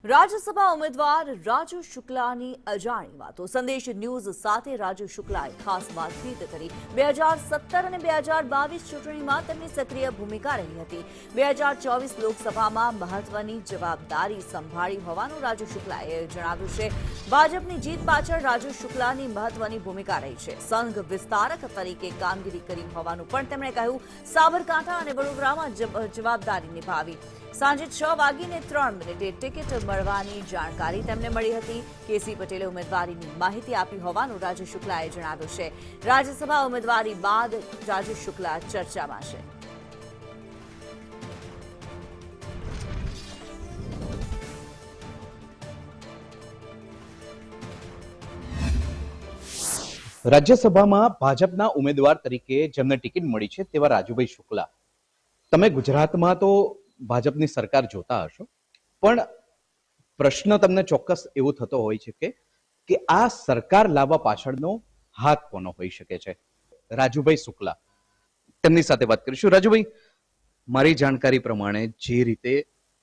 રાજ્યસભા ઉમેદવાર રાજુ શુક્લાની અજાણી વાતો સંદેશ ન્યૂઝ સાથે રાજુ શુક્લાએ ખાસ વાતચીત કરી 2017 અને 2022 ચૂંટણીમાં તેમની સક્રિય ભૂમિકા રહી હતી। 2024 લોકસભામાં મહત્વની જવાબદારી સંભાળી હોવાનું રાજુ શુક્લાએ જણાવ્યું છે। ભાજપની જીત પાછળ રાજુ શુક્લાની મહત્વની ભૂમિકા રહી છે। સંઘ વિસ્તારક તરીકે કામગીરી કરી હોવાનું પણ તેમણે કહ્યું। સાબરકાંઠા અને વડોદરામાં જવાબદારી નિભાવી। સાંજે 6:03 ટિકિટ મળવાની જાણકારી તેમને મળી હતી। કેસી પટેલે ઉમેદવારીની માહિતી આપી હોવાનું રાજુ શુક્લાએ જણાવ્યું છે। રાજ્યસભા ઉમેદવારી બાદ રાજુ શુક્લા ચર્ચામાં છે। રાજ્યસભામાં ભાજપના ઉમેદવાર તરીકે જેમને ટિકિટ મળી છે તેવા રાજુભાઈ શુક્લા, તમે ગુજરાતમાં તો ભાજપની સરકાર જોતા હશો, પણ પ્રશ્ન તમને ચોક્કસ એવો થતો હોય છે કે આ સરકાર લાવવા પાછળનો હાથ કોનો હોઈ શકે છે? રાજુભાઈ શુક્લા, તેમની સાથે વાત કરીશું। રાજુભાઈ, મારી જાણકારી પ્રમાણે જે રીતે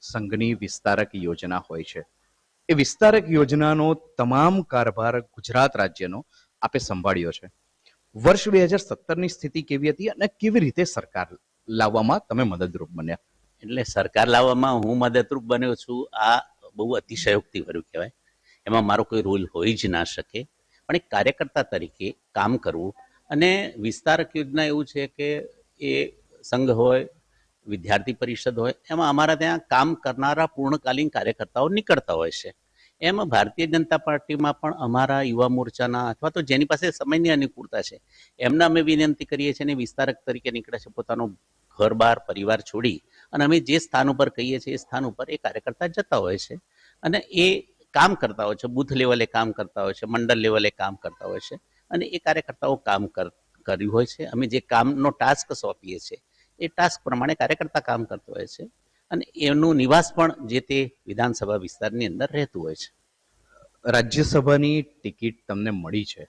સંઘની વિસ્તારક યોજના હોય છે એ વિસ્તારક યોજનાનો તમામ કારભાર ગુજરાત રાજ્યનો આપે સંભાળ્યો છે। વર્ષ 2017ની સ્થિતિ કેવી હતી અને કેવી રીતે સરકાર લાવવામાં તમે મદદરૂપ બન્યા? એટલે સરકાર લાવવામાં હું મદદરૂપ બન્યો છું, આ બહુ અતિશયોક્તિ ભર્યું કહેવાય। એમાં મારો કોઈ રોલ હોઈ જ ના શકે, પણ એક કાર્યકર્તા તરીકે કામ કરવું। અને વિસ્તારક યોજના એવું છે કે એ સંઘ હોય, વિદ્યાર્થી પરિષદ હોય, એમાં અમારા ત્યાં કામ કરનારા પૂર્ણકાલીન કાર્યકર્તાઓ નીકળતા હોય છે। એમાં ભારતીય જનતા પાર્ટીમાં પણ અમારા યુવા મોરચાના અથવા તો જેની પાસે સમયની અનુકૂળતા છે એમને અમે વિનંતી કરીએ છીએ અને વિસ્તારક તરીકે નીકળે છે, પોતાનો ઘર-બાર પરિવાર છોડી અને અમે જે સ્થાન ઉપર કહીએ છીએ એ સ્થાન ઉપર એ કાર્યકર્તા જતા હોય છે અને એ કામ કરતા હોય છે। બૂથ લેવલે કામ કરતા હોય છે, મંડળ લેવલે કામ કરતા હોય છે અને એ કાર્યકર્તાઓ કામ કર્યું હોય છે। અમે જે કામનો ટાસ્ક સોંપીએ છીએ એ ટાસ્ક પ્રમાણે કાર્યકર્તા કામ કરતો હોય છે અને એનું નિવાસ પણ જે તે વિધાનસભા વિસ્તારની અંદર રહેતું હોય છે। રાજ્યસભાની ટિકિટ તમને મળી છે,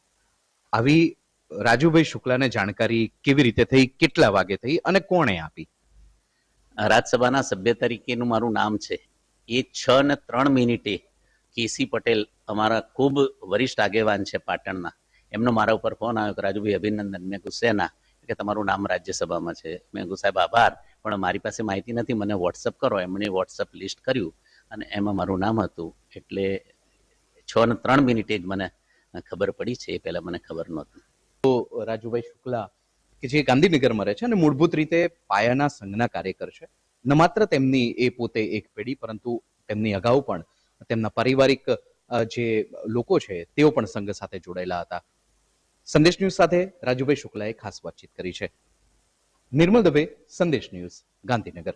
આવી રાજુભાઈ શુક્લાને જાણકારી કેવી રીતે થઈ, કેટલા વાગે થઈ અને કોણે આપી? રાજ્યસભાના સભ્ય તરીકેનું મારું નામ છે એ 6:03 કેસી પટેલ, અમારા ખૂબ વરિષ્ઠ આગેવાન છે પાટણના, એમનો મારા ઉપર ફોન આવ્યો કે રાજુભાઈ અભિનંદન। મેં ગુસ્સેના કે તમારું નામ રાજ્યસભામાં છે। મેં કહ્યું સાહેબ આભાર, પણ મારી પાસે માહિતી નથી, મને વોટ્સઅપ કરો। એમણે વોટ્સઅપ લિસ્ટ કર્યું અને એમાં મારું નામ હતું, એટલે 6:03 જ મને ખબર પડી છે, એ પહેલા મને ખબર નહોતી। તો રાજુભાઈ શુક્લા કે જે ગાંધીનગરમાં રહે છે અને મૂળભૂત રીતે પાયાના સંઘના કાર્યકર છે, ન માત્ર તેમની એ પોતે એક પેઢી, પરંતુ તેમની અગાઉ પણ તેમના પારિવારિક જે લોકો છે તેઓ પણ સંઘ સાથે જોડાયેલા હતા। સંદેશ ન્યૂઝ સાથે રાજુભાઈ શુક્લાએ ખાસ વાતચીત કરી છે। નિર્મલ દવે, સંદેશ ન્યૂઝ, ગાંધીનગર।